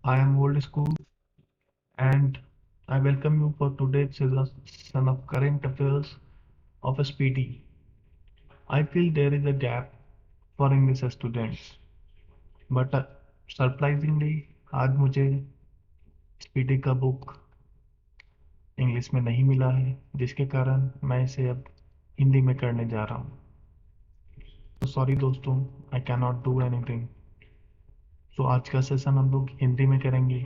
I am old school and I welcome you for today's session of current affairs of SPD. I feel there is a gap for English students, but surprisingly आज मुझे SPD का book English में नहीं मिला है, जिसके कारण मैं इसे अब हिंदी में करने जा रहा हूँ। तो सॉरी दोस्तों, I can not do anything. तो आज का सेशन हम लोग हिंदी में करेंगे।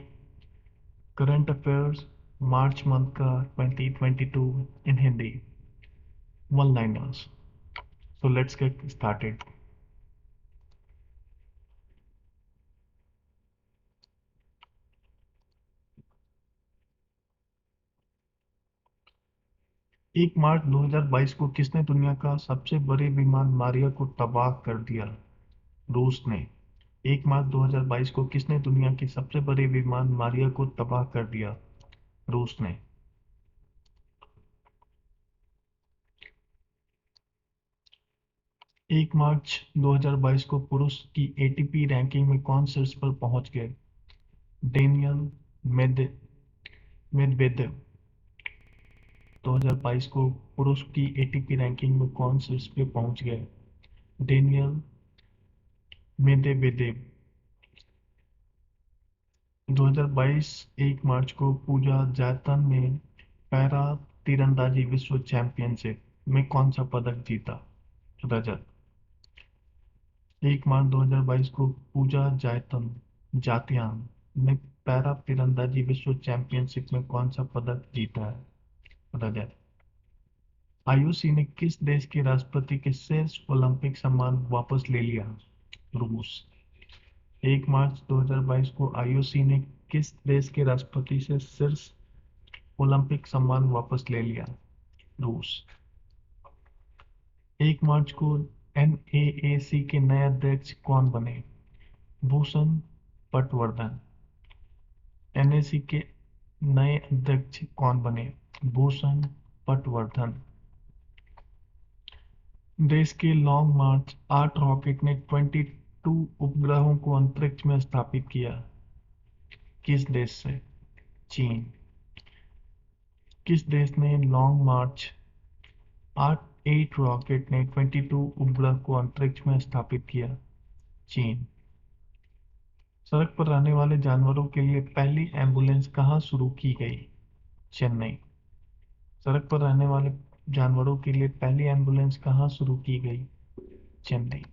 करंट अफेयर्स मार्च मंथ का 2022 in Hindi, one liners. So let's get started. एक मार्च 2022 को किसने दुनिया का सबसे बड़े विमान मारिया को तबाह कर दिया? रूस ने। 1 मार्च 2022 को किसने दुनिया के सबसे बड़े विमान मारिया को तबाह कर दिया? रूस ने। 1 मार्च 2022 को पुरुष की एटीपी रैंकिंग में कौन शीर्ष पर पहुंच गए? Daniel Medvedev. 2022 को पुरुष की एटीपी रैंकिंग में कौन शीर्ष पे पहुंच गए? Daniel Medvedev. 2022 1 मार्च को पूजा जायतन ने पैरा तीरंदाजी विश्व चैंपियनशिप में कौन सा पदक जीता? रजत। 1 मार्च 2022 को पूजा जातियान ने पैरा तीरंदाजी विश्व चैंपियनशिप में कौन सा पदक जीता है? रजत। आईओसी ने किस देश के राष्ट्रपति के शीर्ष ओलंपिक सम्मान वापस ले लिया? रूस। 1 मार्च 2022 को आईओसी ने किस देश के राष्ट्रपति से शीर्ष ओलंपिक सम्मान वापस ले लिया? रूस। 1 मार्च को एनएएसी के नए अध्यक्ष कौन बने? भूषण पटवर्धन। एनएसी के नए अध्यक्ष कौन बने? भूषण पटवर्धन। देश के लॉन्ग मार्च 8 रॉकेट ने 22 उपग्रहों को अंतरिक्ष में स्थापित किया। किस देश से? चीन। किस देश ने लॉन्ग मार्च 8 रॉकेट ने 22 उपग्रह को अंतरिक्ष में स्थापित किया? चीन। सड़क पर रहने वाले जानवरों के लिए पहली एम्बुलेंस कहाँ शुरू की गई? चेन्नई। सड़क पर रहने वाले जानवरों के लिए पहली एम्बुलेंस कहाँ शुरू की गई? Chennai.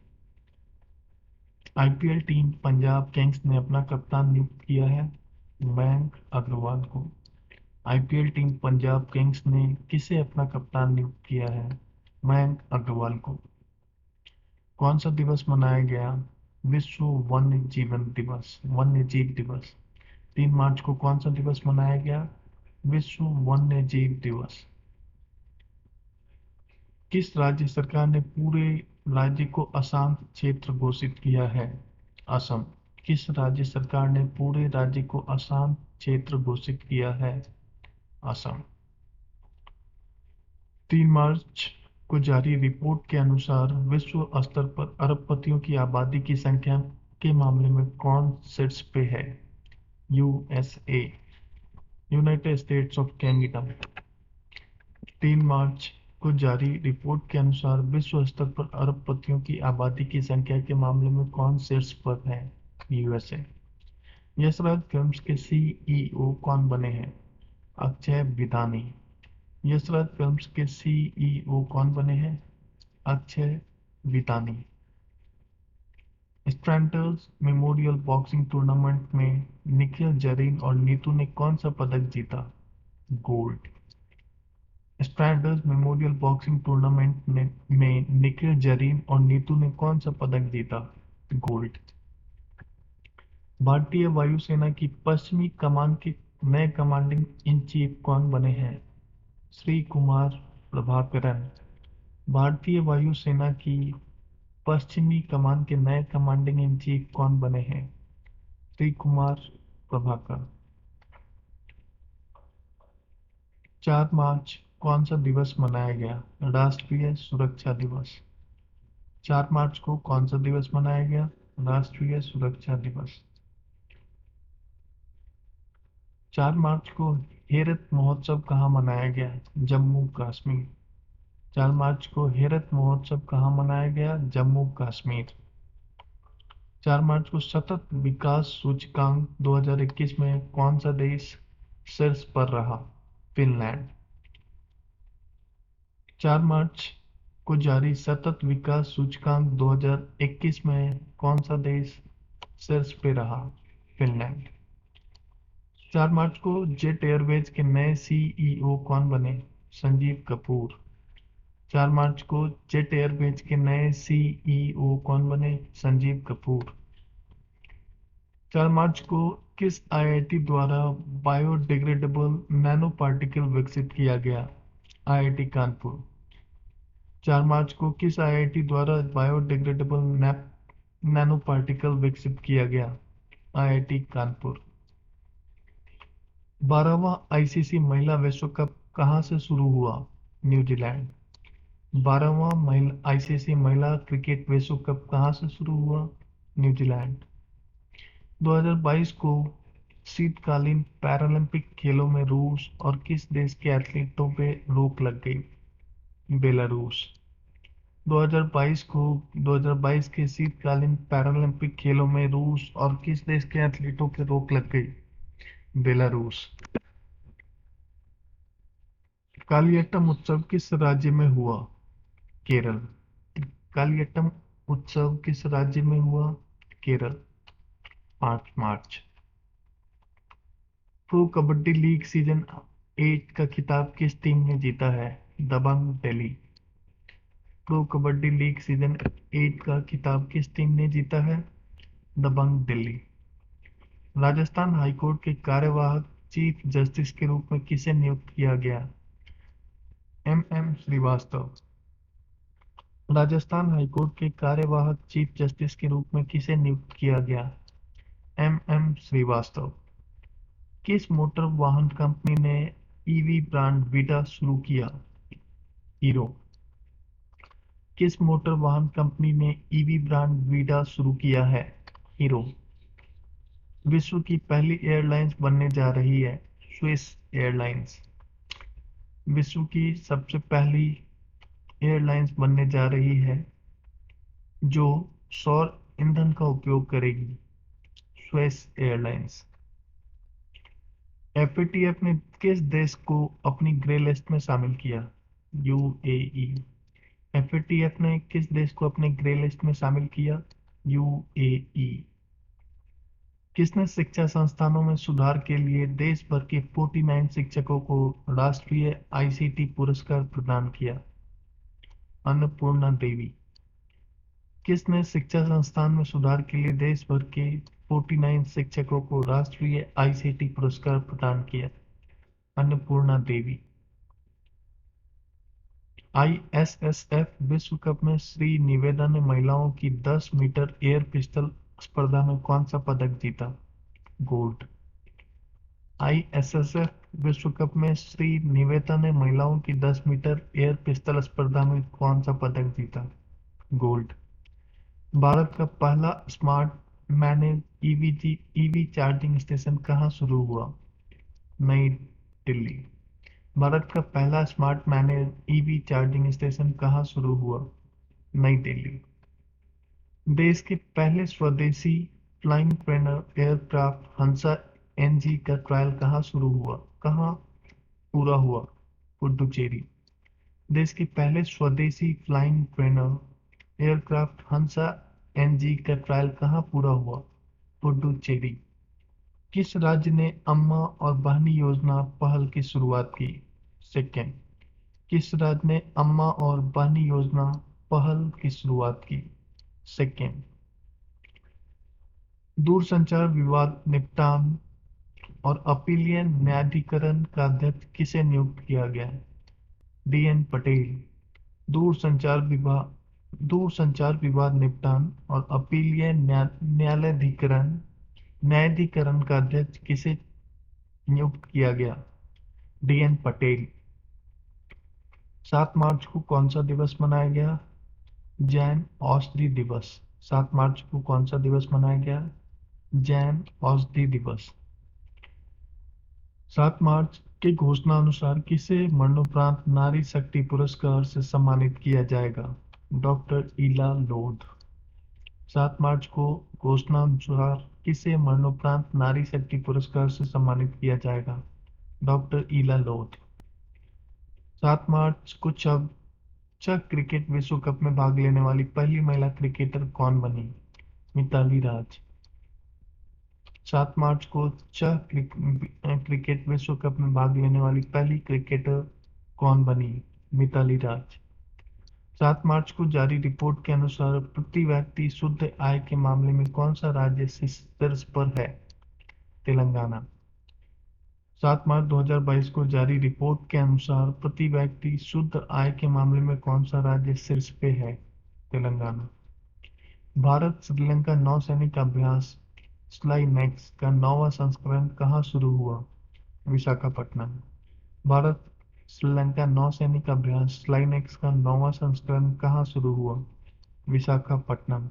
IPL team Punjab Kings ने अपना कप्तान नियुक्त किया है मयंक अग्रवाल को। आईपीएल टीम पंजाब किंग्स ने किसे अपना कप्तान नियुक्त किया है? मयंक अग्रवाल को। कौन सा दिवस मनाया गया? विश्व वन्य जीवन दिवस, वन्य जीव दिवस। 3 मार्च को कौन सा दिवस मनाया गया? विश्व वन्य जीव दिवस। किस राज्य सरकार ने पूरे राज्य को अशांत क्षेत्र घोषित किया है? असम। किस राज्य सरकार ने पूरे राज्य को अशांत क्षेत्र घोषित किया है? असम। 3 मार्च को जारी रिपोर्ट के अनुसार विश्व स्तर पर अरबपतियों की आबादी की संख्या के मामले में कौन शीर्ष पे है? USA, United states of Canada. 3 मार्च को जारी रिपोर्ट के अनुसार विश्व स्तर पर अरबपतियों की आबादी की संख्या के मामले में कौन शीर्ष पर है? यूएसए। यश राज फिल्म्स के सीईओ कौन बने हैं? अक्षय विधानी। यश राज फिल्म्स के सीईओ कौन बने हैं? Akshay Vidhani. Strandja memorial boxing tournament में निखिल जरीन और नीतू ने कौन सा पदक जीता? गोल्ड। स्ट्रैंडर्स मेमोरियल बॉक्सिंग टूर्नामेंट में निखिल जरीन और नीतू ने कौन सा पदक जीता? गोल्ड। भारतीय वायुसेना की पश्चिमी कमान के नए कमांडिंग इन चीफ कौन बने हैं? श्री कुमार प्रभाकरन। भारतीय वायुसेना की पश्चिमी कमान के नए कमांडिंग इन चीफ कौन बने हैं? श्री कुमार प्रभाकर। 4 मार्च कौन सा दिवस मनाया गया? राष्ट्रीय सुरक्षा दिवस। 4 मार्च को कौन सा दिवस मनाया गया? राष्ट्रीय सुरक्षा दिवस। 4 मार्च को हेरत महोत्सव कहाँ मनाया गया? जम्मू कश्मीर। 4 मार्च को हेरत महोत्सव कहाँ मनाया गया? जम्मू कश्मीर। 4 मार्च को सतत विकास सूचकांक 2021 में कौन सा देश शीर्ष पर रहा? फिनलैंड। 4 मार्च को जारी सतत विकास सूचकांक 2021 में कौन सा देश शीर्ष पे रहा? फिनलैंड। 4 मार्च को जेट एयरवेज के नए सीईओ कौन बने? संजीव कपूर। 4 मार्च को जेट एयरवेज के नए सीईओ कौन बने? संजीव कपूर। 4 मार्च को किस आईआईटी द्वारा बायोडिग्रेडेबल नैनो पार्टिकल विकसित किया गया? आईआईटी कानपुर। 4 मार्च को किस आईआईटी द्वारा बायोडिग्रेडेबल नैनो पार्टिकल विकसित किया गया? आईआईटी कानपुर। 12वां आईसीसी महिला विश्व कप कहाँ से शुरू हुआ? न्यूजीलैंड। 12वां आईसीसी महिला क्रिकेट विश्व कप कहाँ से शुरू हुआ? न्यूजीलैंड। 2022 को शीतकालीन पैरालंपिक खेलों में रूस और किस देश के एथलीटों पे रोक लग गई? बेलारूस। 2022 के शीतकालीन पैरालंपिक खेलों में रूस और किस देश के एथलीटों पे रोक लग गई? बेलारूस। कालियट्टम उत्सव किस राज्य में हुआ? केरल। कालियट्टम उत्सव किस राज्य में हुआ? केरल। 5 मार्च। प्रो कबड्डी लीग सीजन 8 का खिताब किस टीम ने जीता है? Dabang Delhi. Pro kabaddi league season 8 का खिताब किस टीम ने जीता है? दबंग दिल्ली। राजस्थान हाईकोर्ट के कार्यवाहक चीफ जस्टिस के रूप में किसे नियुक्त किया गया? एम श्रीवास्तव। राजस्थान हाईकोर्ट के कार्यवाहक चीफ जस्टिस के रूप में किसे नियुक्त किया गया? एम श्रीवास्तव। किस मोटर वाहन कंपनी ने ईवी ब्रांड वीडा शुरू किया? हीरो। किस मोटर वाहन कंपनी ने ईवी ब्रांड वीडा शुरू किया है? हीरो। विश्व की पहली एयरलाइंस बनने जा रही है स्विस एयरलाइंस। विश्व की सबसे पहली एयरलाइंस बनने जा रही है जो सौर ईंधन का उपयोग करेगी, स्विस एयरलाइंस। एफएटीएफ ने किस देश को अपनी ग्रे लिस्ट में शामिल किया? यूएई। एफएटीएफ ने किस देश को अपने ग्रे लिस्ट में शामिल किया? यूएई। किसने शिक्षा संस्थानों में सुधार के लिए देश भर के 49 शिक्षकों को राष्ट्रीय आईसीटी पुरस्कार प्रदान किया? अन्नपूर्णा देवी। किसने शिक्षा संस्थान में सुधार के लिए देश भर के 49 शिक्षकों को राष्ट्रीय आईसीटी पुरस्कार प्रदान किया? अन्नपूर्णा देवी। आईएसएसएफ विश्व कप में श्री निवेदा ने महिलाओं की 10 मीटर एयर पिस्टल स्पर्धा में कौन सा पदक जीता? गोल्ड। आईएसएसएफ विश्व कप में श्री निवेदा ने महिलाओं की 10 मीटर एयर पिस्टल स्पर्धा में कौन सा पदक जीता? गोल्ड। भारत का पहला smart manage EV charging station कहाँ शुरू हुआ? नई दिल्ली। भारत का पहला smart manage EV charging station कहाँ शुरू हुआ? नई दिल्ली। देश के पहले स्वदेशी फ्लाइंग ट्रेनर एयरक्राफ्ट हंसा एनजी का ट्रायल कहाँ पूरा हुआ? पुडुचेरी। देश के पहले स्वदेशी फ्लाइंग ट्रेनर एयरक्राफ्ट हंसा एनजी का ट्रायल कहाँ पूरा हुआ? पुडुचेरी। किस राज्य ने अम्मा और बहनी योजना पहल की शुरुआत की? सिक्किम। किस राज्य ने अम्मा और बहनी योजना पहल की शुरुआत की? सिक्किम। दूरसंचार विवाद निपटान और अपीलीय न्यायाधिकरण का अध्यक्ष किसे नियुक्त किया गया है? डीएन पटेल। दूरसंचार विवाद निपटान और अपीलीय न्यायाधिकरण का अध्यक्ष किसे नियुक्त किया गया? डीएन पटेल। 7 मार्च को कौन सा दिवस मनाया गया? जैन औषधि दिवस। 7 मार्च को कौन सा दिवस मनाया गया? जैन औषधि दिवस। 7 मार्च के घोषणा अनुसार किसे मरणोपरांत नारी शक्ति पुरस्कार से सम्मानित किया जाएगा? डॉक्टर इला लोध। 7 मार्च को घोषणा अनुसार किसे मरणोपरांत नारी शक्ति पुरस्कार से सम्मानित किया जाएगा? डॉक्टर इला लोध। 7 मार्च को चेक क्रिकेट विश्व कप में भाग लेने वाली पहली महिला क्रिकेटर कौन बनी? मिताली राज। 7 मार्च को क्रिकेट विश्व कप में भाग लेने वाली पहली क्रिकेटर कौन बनी? मिताली राज। 7 मार्च को जारी रिपोर्ट के अनुसार प्रति व्यक्ति शुद्ध आय के मामले में कौन सा राज्य शीर्ष पर है? तेलंगाना। 7 मार्च 2022 को जारी रिपोर्ट के अनुसार प्रति व्यक्ति शुद्ध आय के मामले में कौन सा राज्य शीर्ष पे है? तेलंगाना। भारत श्रीलंका नौसैनिक अभ्यास स्लाइनेक्स का 9वां संस्करण कहाँ शुरू हुआ? विशाखापट्टनम। भारत श्रीलंका नौसैनिक अभ्यास स्लाइनेक्स का 9वां संस्करण कहाँ शुरू हुआ? विशाखापट्टनम।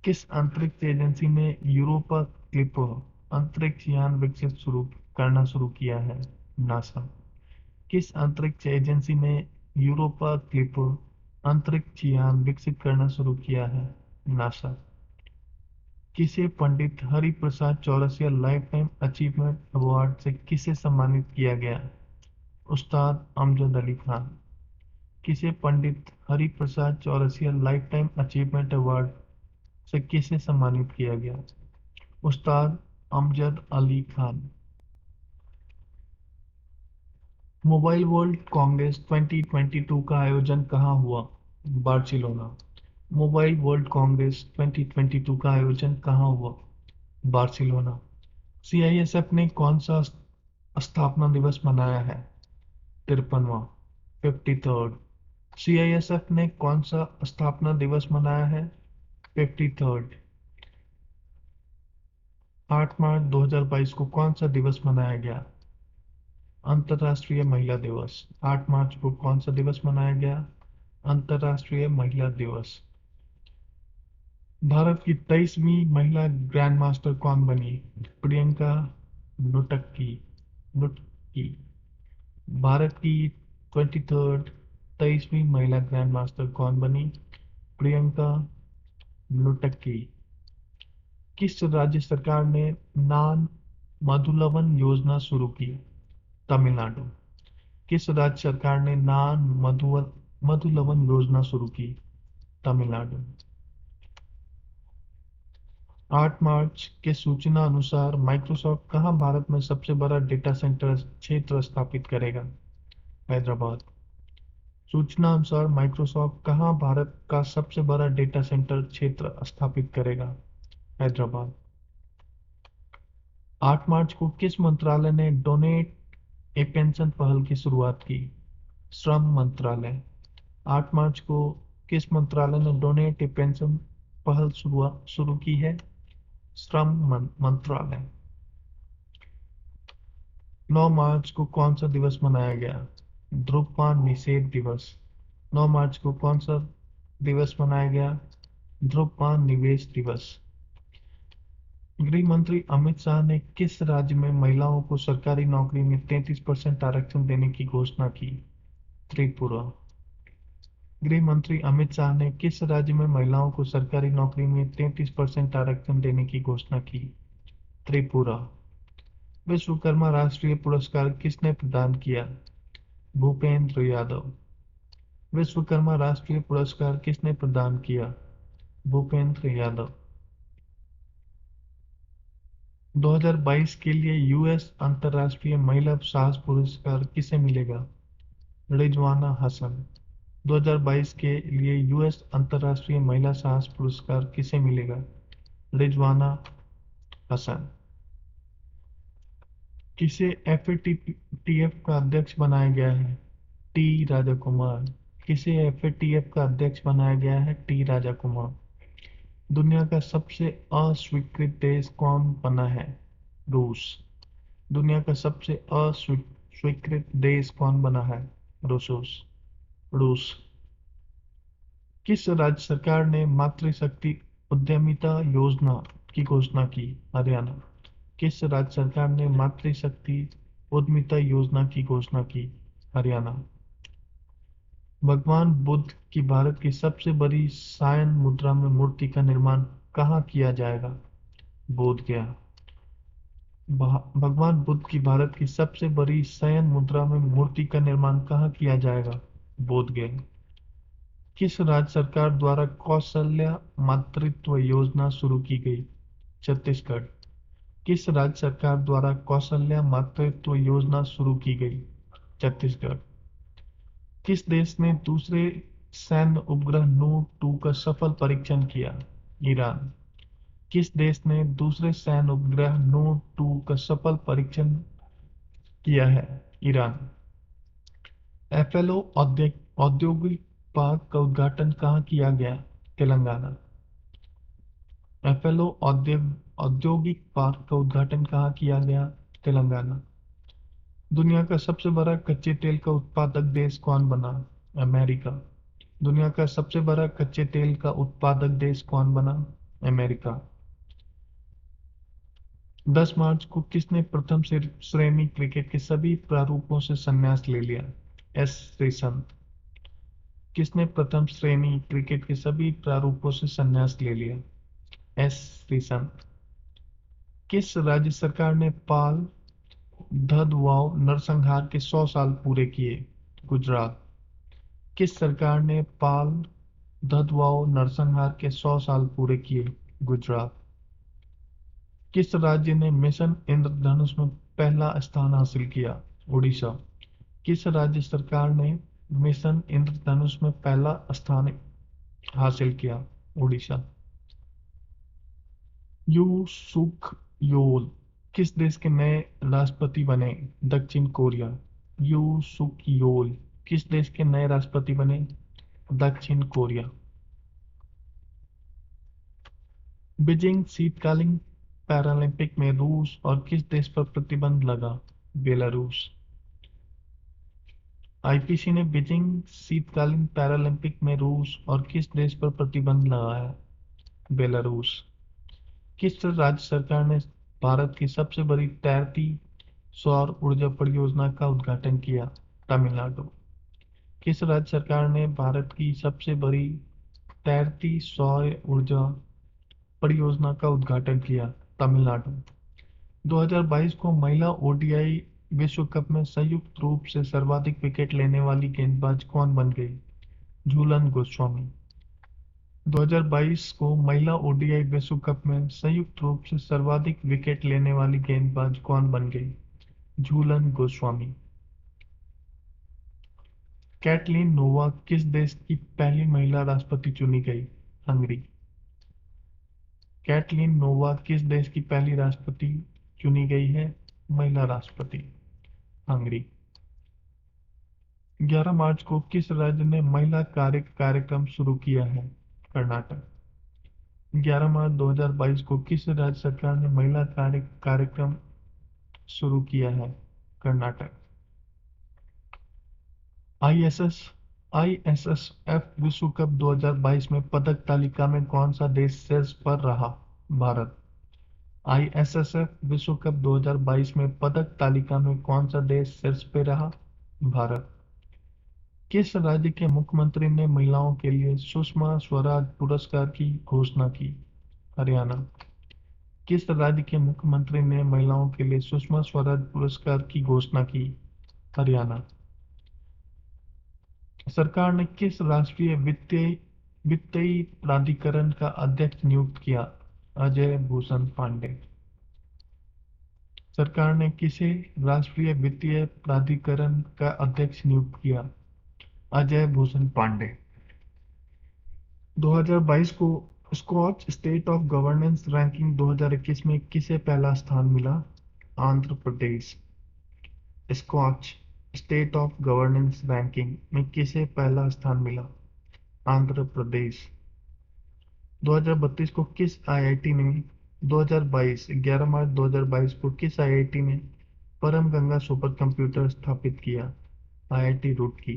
किस अंतरिक्ष एजेंसी ने यूरोपा क्लिपर अंतरिक्ष यान विकसित करना शुरू किया है? नासा। किस अंतरिक्ष एजेंसी ने यूरोपा क्लिपर अंतरिक्ष यान विकसित करना शुरू किया है? नासा। किसे Pandit Hariprasad Chaurasia lifetime achievement award से किसे सम्मानित किया गया? उस्ताद अमजद अली खान। किसे Pandit Hariprasad Chaurasia lifetime achievement award से किसे सम्मानित किया गया? Ustad Amjad Ali Khan. Mobile world congress 2022 का आयोजन कहाँ हुआ? बार्सिलोना। मोबाइल वर्ल्ड कांग्रेस 2022 का आयोजन कहाँ हुआ? बार्सिलोना। सीआईएसएफ ने कौन सा स्थापना दिवस मनाया है? 53वां। 53rd। सीआईएसएफ ने कौन सा स्थापना दिवस मनाया है? 53rd। 8 मार्च 2022 को कौन सा दिवस मनाया गया? अंतर्राष्ट्रीय महिला दिवस। 8 मार्च को कौन सा दिवस मनाया गया? अंतर्राष्ट्रीय महिला दिवस। भारत की 23वीं महिला ग्रैंड मास्टर कौन बनी? प्रियंका नुटक्की। नुटकी। भारत की 23वीं महिला ग्रैंड मास्टर कौन बनी? प्रियंका नुटक्की। किस राज्य सरकार ने नान मधुलवन योजना शुरू की? तमिलनाडु। किस राज्य सरकार ने नान मधुलवन योजना शुरू की? तमिलनाडु। 8 मार्च के सूचना अनुसार माइक्रोसॉफ्ट कहाँ भारत में सबसे बड़ा डेटा सेंटर क्षेत्र स्थापित करेगा? हैदराबाद। सूचना अनुसार माइक्रोसॉफ्ट कहाँ भारत का सबसे बड़ा डेटा सेंटर क्षेत्र स्थापित करेगा? हैदराबाद। 8 मार्च को किस मंत्रालय ने डोनेट ए पेंशन पहल की शुरुआत की? श्रम मंत्रालय। 8 मार्च को किस मंत्रालय ने डोनेट ए पेंशन पहल शुरू की है? श्रम मंत्रालय। 9 मार्च को कौन सा दिवस मनाया गया? धूम्रपान निषेध दिवस। 9 मार्च को कौन सा दिवस मनाया गया? धूम्रपान निषेध दिवस। गृह मंत्री अमित शाह ने किस राज्य में महिलाओं को सरकारी नौकरी में 33% आरक्षण देने की घोषणा की? त्रिपुरा। गृह मंत्री अमित शाह ने किस राज्य में महिलाओं को सरकारी नौकरी में 33% आरक्षण देने की घोषणा की? त्रिपुरा। विश्वकर्मा राष्ट्रीय पुरस्कार किसने प्रदान किया? भूपेंद्र यादव। विश्वकर्मा राष्ट्रीय पुरस्कार किसने प्रदान किया? भूपेंद्र यादव। 2022 के लिए यूएस अंतर्राष्ट्रीय महिला साहस पुरस्कार किसे मिलेगा? रिजवाना हसन। 2022 के लिए यूएस अंतर्राष्ट्रीय महिला साहस पुरस्कार किसे मिलेगा? रिजवाना हसन। किसे एफएटीएफ का अध्यक्ष बनाया गया है? टी राजा कुमार। किसे एफएटीएफ का अध्यक्ष बनाया गया है? टी राजा कुमार। दुनिया का सबसे अस्वीकृत देश कौन बना है? रूस। दुनिया का सबसे अस्वीकृत देश कौन बना है? रूस। रूस। किस राज्य सरकार ने मातृशक्ति उद्यमिता योजना की घोषणा की? हरियाणा। किस राज्य सरकार ने मातृशक्ति उद्यमिता योजना की घोषणा की? हरियाणा। भगवान बुद्ध की भारत की सबसे बड़ी सायन मुद्रा में मूर्ति का निर्माण कहाँ किया जाएगा? बोध गया। भगवान बुद्ध की भारत की सबसे बड़ी शयन मुद्रा में मूर्ति का निर्माण कहाँ किया जाएगा? बोध गया। किस राज्य सरकार द्वारा कौशल्या मातृत्व योजना शुरू की गई? छत्तीसगढ़। किस राज्य सरकार द्वारा कौशल्या मातृत्व योजना शुरू की गई? छत्तीसगढ़। किस देश ने दूसरे सैन्य उपग्रह नूर 2 का सफल परीक्षण किया? ईरान। किस देश ने दूसरे सैन्य उपग्रह नूर 2 का सफल परीक्षण किया है? ईरान। एफएलओ औद्योगिक पार्क का उद्घाटन कहाँ किया गया? तेलंगाना। एफएलओ औद्योगिक पार्क का उद्घाटन कहाँ किया गया? तेलंगाना। दुनिया का सबसे बड़ा कच्चे तेल का उत्पादक देश कौन बना? अमेरिका। दुनिया का सबसे बड़ा कच्चे तेल का उत्पादक देश कौन बना? अमेरिका। 10 मार्च को किसने प्रथम श्रेणी क्रिकेट के सभी प्रारूपों से संन्यास ले लिया? एस श्रीसंत। किसने प्रथम श्रेणी क्रिकेट के सभी प्रारूपों से संन्यास ले लिया? एस श्रीसंत। किस राज्य सरकार ने पाल धदवाव नरसंहार के 100 साल पूरे किए? गुजरात। किस सरकार ने पाल धदवाव नरसंहार के 100 साल पूरे किए? गुजरात। किस राज्य ने मिशन इंद्रधनुष में पहला स्थान हासिल किया? उड़ीसा। किस राज्य सरकार ने मिशन इंद्रधनुष में पहला स्थान हासिल किया? उड़ीसा। यू सुक योल किस देश के नए राष्ट्रपति बने? दक्षिण कोरिया। यू सुक योल किस देश के नए राष्ट्रपति बने? दक्षिण कोरिया। बीजिंग शीतकालीन पैरालंपिक में रूस और किस देश पर प्रतिबंध लगा? बेलारूस। आईपीसी ने बीजिंग शीतकालीन पैरालंपिक में रूस और किस देश पर प्रतिबंध लगाया? बेलारूस। किस राज्य सरकार ने भारत की सबसे बड़ी तैरती सौर ऊर्जा परियोजना का उद्घाटन किया? तमिलनाडु। किस राज्य सरकार ने भारत की सबसे बड़ी तैरती सौर ऊर्जा परियोजना का उद्घाटन किया? तमिलनाडु। 2022 को महिला ओडीआई विश्व कप में संयुक्त रूप से सर्वाधिक विकेट लेने वाली गेंदबाज कौन बन गई? झूलन गोस्वामी। 2022 को महिला ओडीआई विश्व कप में संयुक्त रूप से सर्वाधिक विकेट लेने वाली गेंदबाज कौन बन गई? झूलन गोस्वामी। कैटलीन नोवाक किस देश की पहली महिला राष्ट्रपति चुनी गई? हंगरी। कैटलीन नोवाक किस देश की पहली राष्ट्रपति चुनी गई है? महिला राष्ट्रपति। हंगरी। 11 मार्च को किस राज्य ने महिला कार्यक्रम शुरू किया है? कर्नाटक। 11 मार्च 2022 को किस राज्य सरकार ने महिला कार्यक्रम शुरू किया है? कर्नाटक। आईएसएस आईएसएसएफ विश्व कप 2022 में पदक तालिका में कौन सा देश शीर्ष पर रहा? भारत। आईएसएसएफ विश्व कप 2022 में पदक तालिका में कौन सा देश शीर्ष पे रहा? भारत। किस राज्य के मुख्यमंत्री ने महिलाओं के लिए सुषमा स्वराज पुरस्कार की घोषणा की? हरियाणा। किस राज्य के मुख्यमंत्री ने महिलाओं के लिए सुषमा स्वराज पुरस्कार की घोषणा की? हरियाणा। सरकार ने किस राष्ट्रीय वित्तीय प्राधिकरण का अध्यक्ष नियुक्त किया? अजय भूषण पांडे। सरकार ने किसे राष्ट्रीय वित्तीय प्राधिकरण का अध्यक्ष नियुक्त किया? अजय भूषण पांडे। 2022 को Skoch state of governance ranking 2021 में किसे पहला स्थान मिला? Andhra Pradesh. Skoch state of governance ranking में किसे पहला स्थान मिला? आंध्र प्रदेश। 2032 को किस आईआईटी ने 2022 11 मार्च 2022 को किस आईआईटी ने परम गंगा सुपर कंप्यूटर स्थापित किया? आईआईटी रुड़की।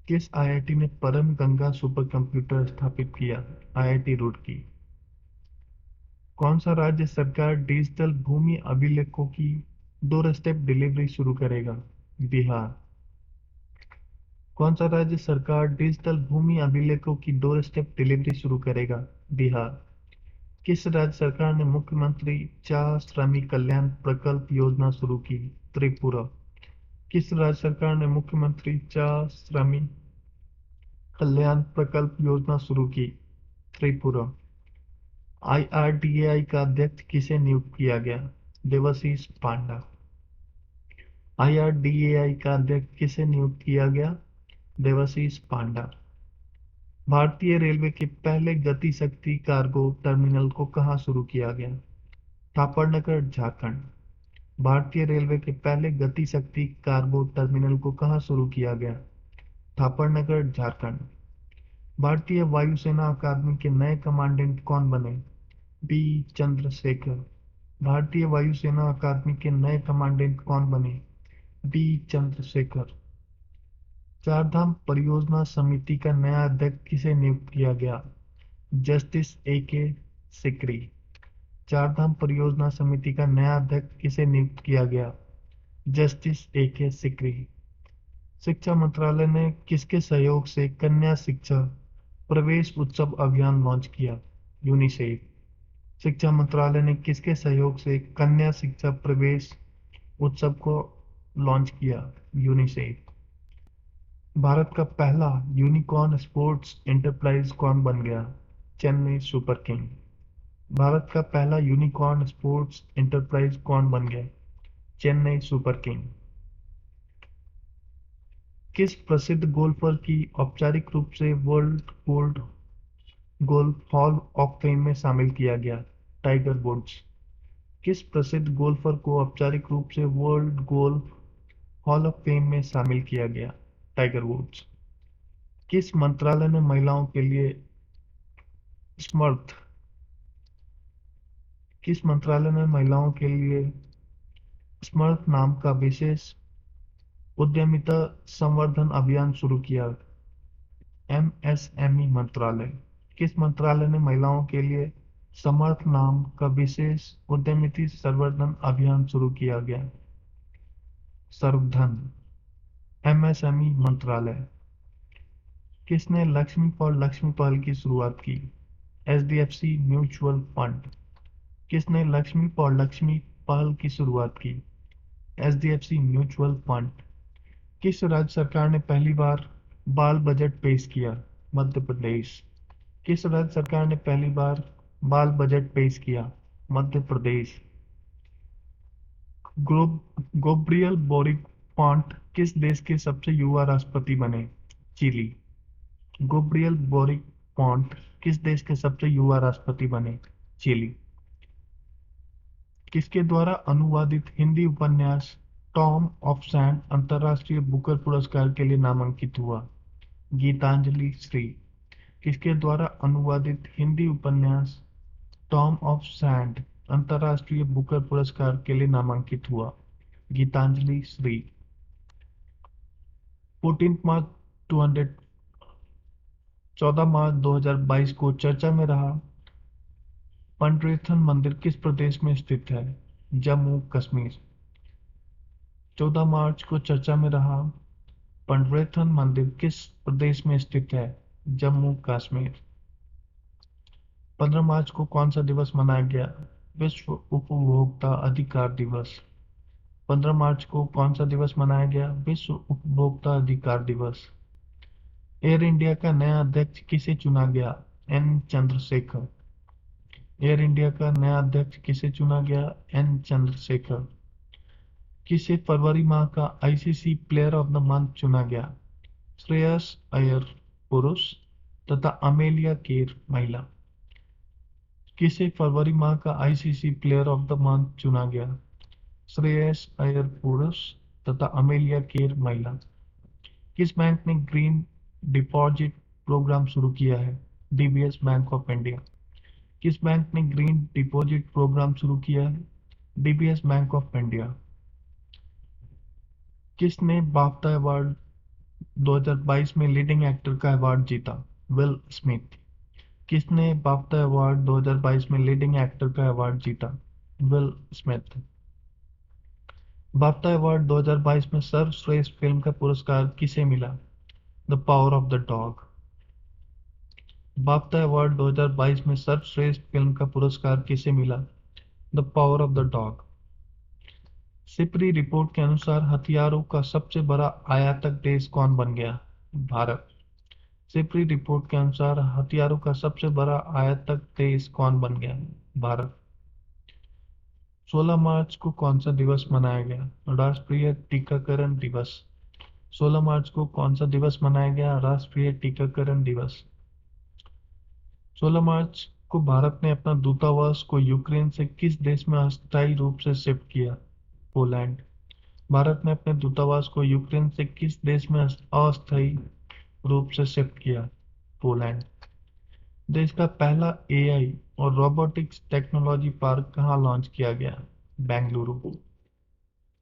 किस आईआईटी ने परम गंगा सुपर कंप्यूटर स्थापित किया? आईआईटी रुड़की। कौन सा राज्य सरकार डिजिटल भूमि अभिलेखों की डोर स्टेप डिलीवरी शुरू करेगा? बिहार। कौन सा राज्य सरकार डिजिटल भूमि अभिलेखों की डोर स्टेप डिलीवरी शुरू करेगा? बिहार। किस राज्य सरकार ने मुख्यमंत्री चा श्रमिक कल्याण प्रकल्प योजना शुरू की? त्रिपुरा। किस राज्य सरकार ने मुख्यमंत्री चा श्रमिक कल्याण प्रकल्प योजना शुरू की? त्रिपुरा। IRDAI का अध्यक्ष किसे नियुक्त किया गया? देवाशीष पांडा। IRDAI का अध्यक्ष किसे नियुक्त किया गया? देवाशीष पांडा। भारतीय रेलवे के पहले गति शक्ति कार्गो टर्मिनल को कहाँ शुरू किया गया? थापड़नगर, झारखंड। भारतीय रेलवे के पहले गति शक्ति कार्गो टर्मिनल को कहाँ शुरू किया गया? थापड़नगर, झारखंड। भारतीय वायुसेना अकादमी के नए कमांडेंट कौन बने? बी चंद्रशेखर। भारतीय वायुसेना अकादमी के नए कमांडेंट कौन बने? बी चंद्रशेखर। चारधाम परियोजना समिति का नया अध्यक्ष किसे नियुक्त किया गया? Justice A.K. सिकरी। चारधाम परियोजना समिति का नया अध्यक्ष किसे नियुक्त किया गया? Justice A.K. सिकरी। शिक्षा मंत्रालय ने किसके सहयोग से कन्या शिक्षा प्रवेश उत्सव अभियान लॉन्च किया? यूनिसेफ। शिक्षा मंत्रालय ने किसके सहयोग से कन्या शिक्षा प्रवेश उत्सव को लॉन्च किया? यूनिसेफ। भारत का पहला यूनिकॉर्न स्पोर्ट्स एंटरप्राइज कौन बन गया? Chennai Super king. भारत का पहला यूनिकॉर्न स्पोर्ट्स एंटरप्राइज कौन बन गया? Chennai Super King. किस प्रसिद्ध गोल्फर की औपचारिक रूप से World gold Golf Hall of Fame में शामिल किया गया? Tiger Woods. किस प्रसिद्ध गोल्फर को औपचारिक रूप से World Golf Hall of Fame में शामिल किया गया? Tiger Woods. किस मंत्रालय ने महिलाओं के लिए स्मर्थ किस मंत्रालय ने महिलाओं के लिए स्मर्थ नाम का विशेष उद्यमिता संवर्धन अभियान शुरू किया? MSME मंत्रालय। किस मंत्रालय ने महिलाओं के लिए समर्थ नाम का विशेष उद्यमिता संवर्धन अभियान शुरू किया गया? सर्वधन। MSME मंत्रालय। किसने लक्ष्मी फॉर लक्ष्मी पहल की शुरुआत की? HDFC mutual fund. किसने लक्ष्मी फॉर लक्ष्मी पहल की शुरुआत की? HDFC mutual fund. किस राज्य सरकार ने पहली बार बाल बजट पेश किया? मध्य प्रदेश। किस राज्य सरकार ने पहली बार बाल बजट पेश किया? मध्य प्रदेश। गोब्रियल बोरिक फॉन्ट किस देश के सबसे युवा राष्ट्रपति बने? चिली। गोब्रियल बोरिक फॉन्ट किस देश के सबसे युवा राष्ट्रपति बने? चिली। किसके द्वारा अनुवादित हिंदी उपन्यास टॉम ऑफ सैंड अंतर्राष्ट्रीय बुकर पुरस्कार के लिए नामांकित हुआ? गीतांजलि श्री। किसके द्वारा अनुवादित हिंदी उपन्यास टॉम ऑफ सैंड अंतर्राष्ट्रीय बुकर पुरस्कार के लिए नामांकित हुआ? गीतांजलि श्री। 14 मार्च 2022 को चर्चा में रहा पंडरीथन मंदिर किस प्रदेश में स्थित है? जम्मू कश्मीर। 14 मार्च को चर्चा में रहा पंडरीथन मंदिर किस प्रदेश में स्थित है? जम्मू कश्मीर। 15 मार्च को कौन सा दिवस मनाया गया? विश्व उपभोक्ता अधिकार दिवस। 15 मार्च को कौन सा दिवस मनाया गया? विश्व उपभोक्ता अधिकार दिवस। एयर इंडिया का नया अध्यक्ष किसे चुना गया? एन चंद्रशेखर। एयर इंडिया का नया अध्यक्ष किसे चुना गया? एन चंद्रशेखर। किसे फरवरी माह का ICC player of the month चुना गया? श्रेयस अय्यर पुरुष तथा अमेलिया केर महिला। किसे फरवरी माह का ICC player of the month चुना गया? श्रेयस अय्यर पुरुष तथा अमेलिया केर महिला। किस बैंक ने ग्रीन डिपॉजिट प्रोग्राम शुरू किया है? DBS bank of India. किस बैंक ने ग्रीन डिपॉजिट प्रोग्राम शुरू किया है? DBS bank of India. किसने बाफ्टा अवार्ड 2022 में लीडिंग एक्टर का अवार्ड जीता? Will Smith. किसने बाफ्टा अवार्ड 2022 में लीडिंग एक्टर का अवार्ड जीता? Will Smith. बाफ्टा अवार्ड 2022 में सर्वश्रेष्ठ फिल्म का पुरस्कार किसे मिला? The power of the dog. BAFTA award 2022 में सर्वश्रेष्ठ फिल्म का पुरस्कार किसे मिला? The power of the dog. Sipri report के अनुसार हथियारों का सबसे बड़ा आयातक देश कौन बन गया? भारत। सिपरी रिपोर्ट के अनुसार हथियारों का सबसे बड़ा आयातक देश कौन बन गया? भारत। 16 मार्च को कौन सा दिवस मनाया गया? राष्ट्रीय टीकाकरण दिवस। 16 मार्च को कौन सा दिवस मनाया गया? राष्ट्रीय टीकाकरण दिवस। 16 मार्च को भारत ने अपना दूतावास को यूक्रेन से किस देश में अस्थायी रूप से शिफ्ट किया? पोलैंड। भारत ने अपने दूतावास को यूक्रेन से किस देश में अस्थायी रूप से शिफ्ट किया? पोलैंड। देश का पहला एआई और रोबोटिक्स टेक्नोलॉजी पार्क कहाँ लॉन्च किया गया? बेंगलुरु।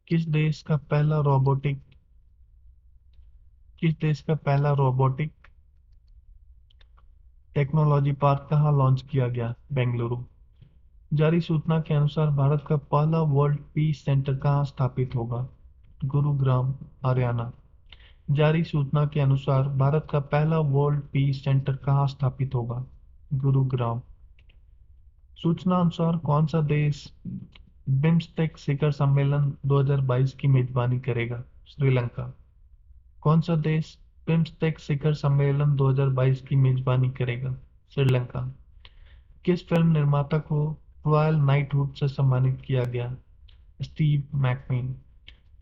किस देश का पहला रोबोटिक किस देश का पहला रोबोटिक टेक्नोलॉजी पार्क कहाँ लॉन्च किया गया? बेंगलुरु। जारी सूचना के अनुसार भारत का पहला वर्ल्ड पीस सेंटर कहाँ स्थापित होगा? गुरुग्राम, हरियाणा। जारी सूचना के अनुसार भारत का पहला वर्ल्ड पीस सेंटर कहाँ स्थापित होगा? गुरुग्राम। सूचना अनुसार कौन सा देश बिम्स्टेक शिखर सम्मेलन 2022 की मेजबानी करेगा? श्रीलंका। कौन सा देश बिम्स्टेक शिखर सम्मेलन 2022 की मेजबानी करेगा? श्रीलंका। किस फिल्म निर्माता को रॉयल नाइटहुड से सम्मानित किया गया? स्टीव मैकक्वीन।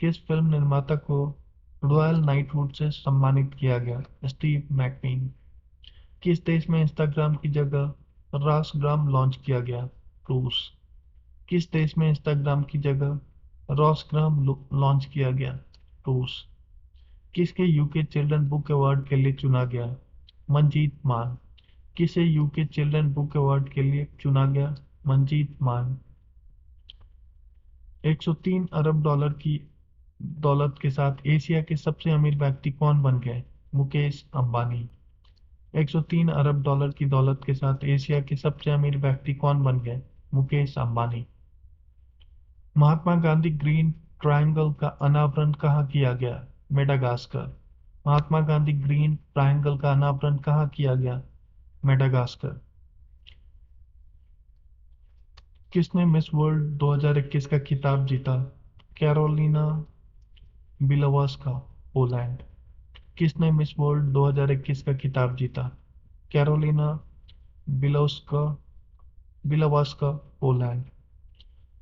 किस फिल्म निर्माता को रॉयल नाइटहुड से सम्मानित किया गया? स्टीव मैकक्वीन। किस देश में इंस्टाग्राम की जगह रॉसग्राम लॉन्च किया गया? रूस। किस देश में इंस्टाग्राम की जगह रॉसग्राम लॉन्च किया गया? रूस। किसके यूके चिल्ड्रन बुक अवार्ड के लिए चुना गया? मंजीत मान। किसे यूके चिल्ड्रन बुक अवार्ड के लिए चुना गया? मंजीत मान। 103 अरब डॉलर की दौलत के साथ एशिया के सबसे अमीर व्यक्ति कौन बन गए? मुकेश अंबानी। 103 अरब डॉलर की दौलत के साथ एशिया के सबसे अमीर व्यक्ति कौन बन गए? मुकेश अंबानी। महात्मा गांधी ग्रीन ट्रायंगल का अनावरण कहाँ किया गया? Madagascar. Mahatma Gandhi green triangle का अनावरण कहाँ किया गया? मेडागास्कर। किसने मिस वर्ल्ड 2021 का खिताब जीता? Karolina Bielawska, Poland. किसने मिस वर्ल्ड 2021 का खिताब जीता? Karolina Bielawska Bielawska, Poland.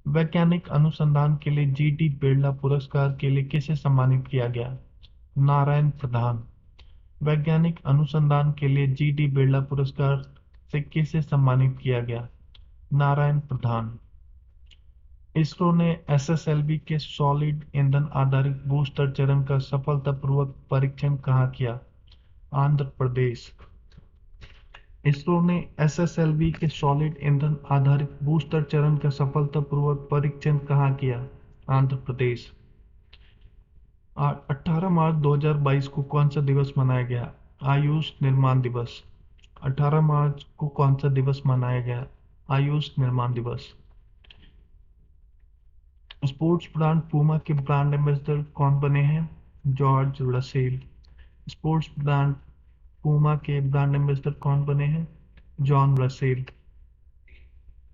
वैज्ञानिक अनुसंधान के लिए जीडी बिरला पुरस्कार के लिए किसे सम्मानित किया गया? नारायण प्रधान। वैज्ञानिक अनुसंधान के लिए जीडी बिरला पुरस्कार से किसे सम्मानित किया गया? नारायण प्रधान। इसरो ने एसएसएलवी के सॉलिड ईंधन आधारित बूस्टर चरण का सफलतापूर्वक परीक्षण कहाँ किया? आंध्र प्रदेश। इसरो ने एसएसएलवी के सॉलिड ईंधन आधारित बूस्टर चरण का सफलतापूर्वक परीक्षण कहाँ किया? आंध्र प्रदेश। 18 मार्च 2022 को कौन सा दिवस मनाया गया? आयुष निर्माण दिवस। 18 मार्च को कौन सा दिवस मनाया गया? आयुष निर्माण दिवस। स्पोर्ट्स ब्रांड पूमा के ब्रांड एम्बेसडर कौन बने हैं? George Russell. Sports brand Puma के ब्रांड एम्बेसडर कौन बने हैं? John Russell.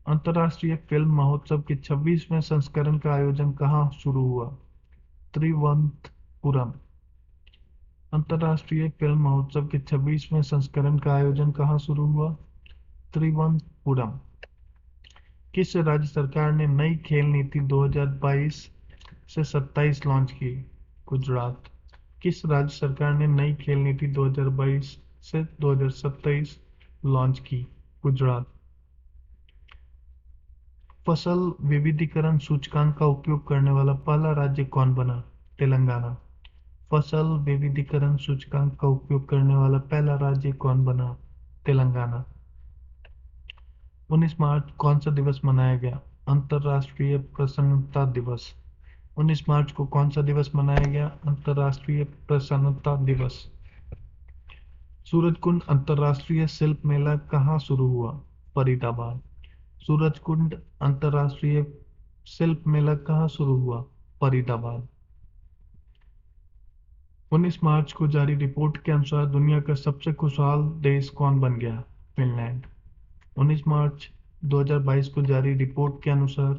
अंतर्राष्ट्रीय फिल्म महोत्सव के 26वें संस्करण का आयोजन कहाँ शुरू हुआ? त्रिवंतपुरम। अंतर्राष्ट्रीय फिल्म महोत्सव के 26वें संस्करण का आयोजन कहाँ शुरू हुआ? त्रिवंतपुरम। किस राज्य सरकार ने नई खेल नीति 2022 से 27 लॉन्च की? गुजरात। किस राज्य सरकार ने नई खेल नीति 2022 से 2027 लॉन्च की? गुजरात। फसल विविधीकरण सूचकांक का उपयोग करने वाला पहला राज्य कौन बना? तेलंगाना। फसल विविधीकरण सूचकांक का उपयोग करने वाला पहला राज्य कौन बना? तेलंगाना। 19 मार्च कौन सा दिवस मनाया गया? अंतर्राष्ट्रीय प्रसन्नता दिवस। 19 मार्च को कौन सा दिवस मनाया गया? अंतर्राष्ट्रीय प्रसन्नता दिवस। सूरजकुंड अंतर्राष्ट्रीय शिल्प मेला कहाँ शुरू हुआ? फरीदाबाद। सूरजकुंड अंतर्राष्ट्रीय शिल्प मेला कहाँ शुरू हुआ? फरीदाबाद। 19 मार्च को जारी रिपोर्ट के अनुसार दुनिया का सबसे खुशहाल देश कौन बन गया? फिनलैंड। 19 मार्च 2022 को जारी रिपोर्ट के अनुसार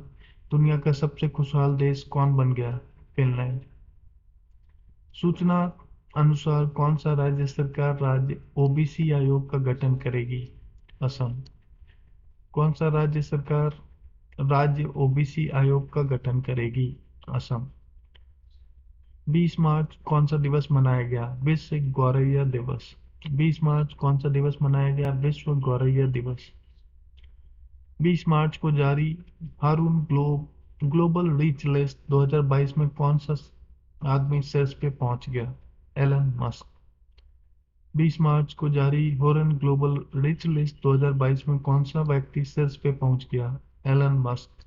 दुनिया का सबसे खुशहाल देश कौन बन गया? फिनलैंड। सूचना अनुसार कौन सा राज्य सरकार राज्य ओबीसी आयोग का गठन करेगी? असम। कौन सा राज्य सरकार राज्य ओबीसी आयोग का गठन करेगी? असम। 20 मार्च कौन सा दिवस मनाया गया? विश्व गौरैया दिवस। 20 मार्च कौन सा दिवस मनाया गया? विश्व गौरैया दिवस। 20 मार्च को जारी हारून ग्लोबल रीच लिस्ट 2022 में कौन सा आदमी शीर्ष पे पहुंच गया? Elon Musk. 20 मार्च को जारी हॉरन ग्लोबल रिच लिस्ट 2022 में कौन सा व्यक्ति शीर्ष पे पहुंच गया? Elon Musk.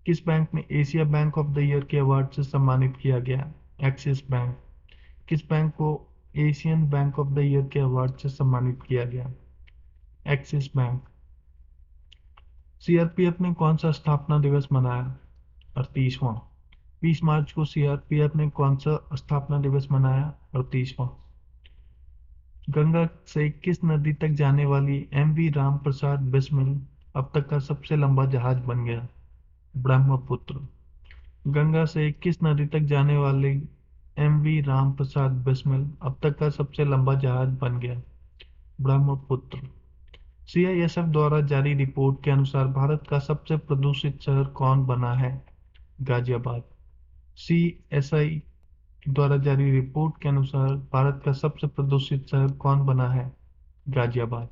किस बैंक ने Asia Bank of the Year के अवार्ड से सम्मानित किया गया? Axis Bank. किस बैंक को Asian Bank of the Year के अवार्ड से सम्मानित किया गया? Axis bank. सीआरपीएफ ने कौन सा स्थापना दिवस मनाया? 38वां। 20 मार्च को सीआरपीएफ ने कौन सा स्थापना दिवस मनाया? 38वां। गंगा से किस नदी तक जाने वाली एमवी राम प्रसाद बिस्मिल अब तक का सबसे लंबा जहाज बन गया? ब्रह्मपुत्र। गंगा से किस नदी तक जाने वाली एमवी राम प्रसाद बिस्मिल अब तक का सबसे लंबा जहाज बन गया? ब्रह्मपुत्र। सीआईएसएफ द्वारा जारी रिपोर्ट के अनुसार भारत का सबसे प्रदूषित शहर कौन बना है? गाजियाबाद। सीएसआई द्वारा जारी रिपोर्ट के अनुसार भारत का सबसे प्रदूषित शहर कौन बना है? गाजियाबाद।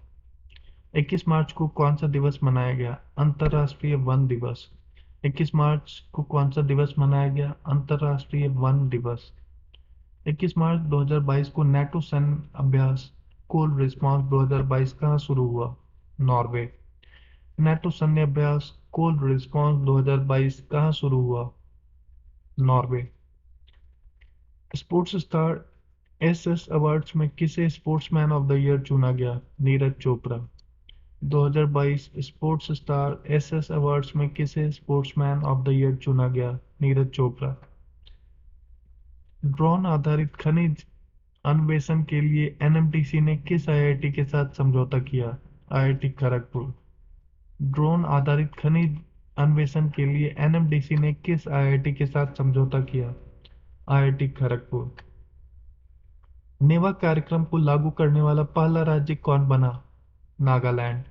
21 मार्च को कौन सा दिवस मनाया गया? अंतर्राष्ट्रीय वन दिवस। 21 मार्च को कौन सा दिवस मनाया गया? अंतर्राष्ट्रीय वन दिवस। 21 मार्च 2022 को नेटो सैन्य अभ्यास कोल्ड रिस्पॉन्स 2022 कहाँ शुरू हुआ? नॉर्वे। नेटो सैन्य अभ्यास कोल्ड रिस्पॉन्स 2022 कहाँ शुरू हुआ? Norway. Sports star SS awards में किसे स्पोर्ट्समैन ऑफ द ईयर चुना गया? Neeraj Chopra. 2022 sports star SS awards में किसे स्पोर्ट्समैन ऑफ द ईयर चुना गया? नीरज चोपड़ा। ड्रोन आधारित खनिज अन्वेषण के लिए एनएमडीसी ने किस आईआईटी के साथ समझौता किया? आईआईटी खड़गपुर। ड्रोन आधारित खनिज अन्वेषण के लिए एनएमडीसी ने किस आईआईटी के साथ समझौता किया? आईआईटी खड़गपुर। नेवा कार्यक्रम को लागू करने वाला पहला राज्य कौन बना? नागालैंड।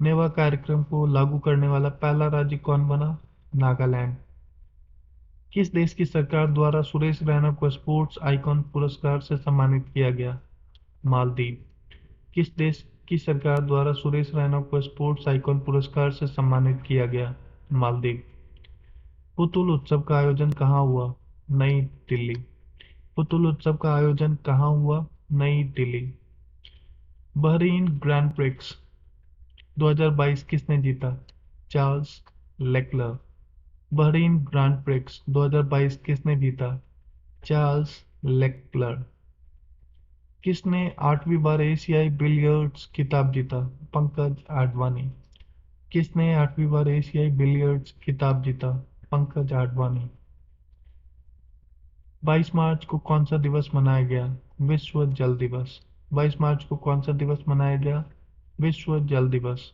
नेवा कार्यक्रम को लागू करने वाला पहला राज्य कौन बना? नागालैंड। किस देश की सरकार द्वारा सुरेश रैना को स्पोर्ट्स आइकॉन पुरस्कार से सम्मानित किया गया? मालदीव। किस देश की सरकार द्वारा सुरेश रैना को स्पोर्ट्स आइकॉन पुरस्कार से सम्मानित किया गया? मालदीव। पुतुल उत्सव का आयोजन कहाँ हुआ? नई दिल्ली। पुतुल उत्सव का आयोजन कहाँ हुआ? नई दिल्ली। बहरीन ग्रैंड प्रिक्स 2022 किसने जीता? Charles Leclerc. Bahrain grand prix 2022 किसने जीता? Charles Leclerc. किसने 8वीं बार एशियाई बिलियर्ड्स खिताब जीता? पंकज आडवाणी। किसने 8वीं बार एशियाई बिलियर्ड्स खिताब जीता? पंकज आडवाणी। 22 मार्च को कौन सा दिवस मनाया गया? विश्व जल दिवस। 22 मार्च को कौन सा दिवस मनाया गया? विश्व जल दिवस।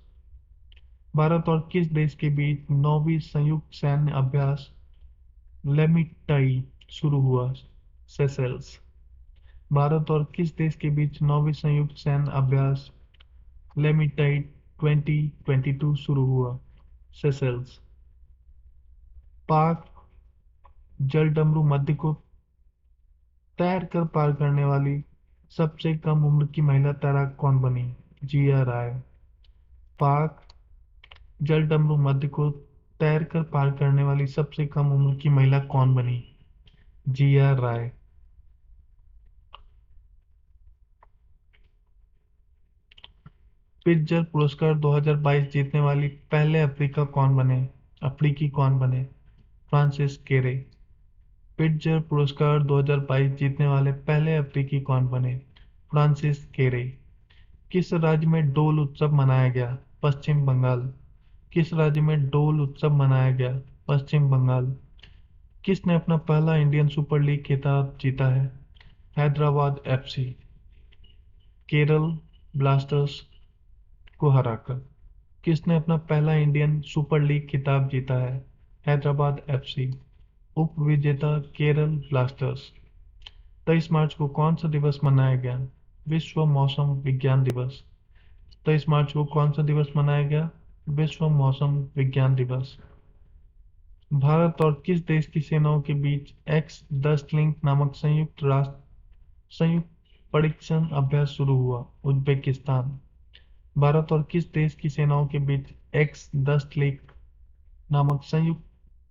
भारत और किस देश के बीच 9वीं संयुक्त सैन्य अभ्यास लेमिटाई शुरू हुआ? सेशेल्स। भारत और किस देश के बीच 9वीं संयुक्त सैन्य अभ्यास लेमिटाई 2022 शुरू हुआ? सेशेल्स। पाक जलडमरू मध्य को तैर कर पार करने वाली सबसे कम उम्र की महिला तैराक कौन बनी? जिया राय। पाक जलडमरू मध्य को तैर कर पार करने वाली सबसे कम उम्र की महिला कौन बनी? जिया राय। पिट्जर पुरस्कार 2022 जीतने वाली पहले अफ्रीकी कौन बने? फ्रांसिस केरे। पिट्जर पुरस्कार 2022 जीतने वाले पहले अफ्रीकी कौन बने? फ्रांसिस केरे। किस राज्य में डोल उत्सव मनाया गया? पश्चिम बंगाल। किस राज्य में डोल उत्सव मनाया गया? पश्चिम बंगाल। किसने अपना पहला इंडियन सुपर लीग खिताब जीता है? हैदराबाद एफसी। केरल ब्लास्टर्स को हराकर किसने अपना पहला इंडियन सुपर लीग खिताब जीता है? हैदराबाद एफसी। उप विजेता केरल ब्लास्टर्स। 23 मार्च को कौन सा दिवस मनाया गया? विश्व मौसम विज्ञान दिवस। 23 मार्च को कौन सा दिवस मनाया गया? विश्व मौसम विज्ञान दिवस। भारत और किस देश की सेनाओं के बीच एक्स 10 लिंक नामक संयुक्त परीक्षण अभ्यास शुरू हुआ? उज्बेकिस्तान। भारत और किस देश की सेनाओं के बीच एक्स 10 लिंक नामक संयुक्त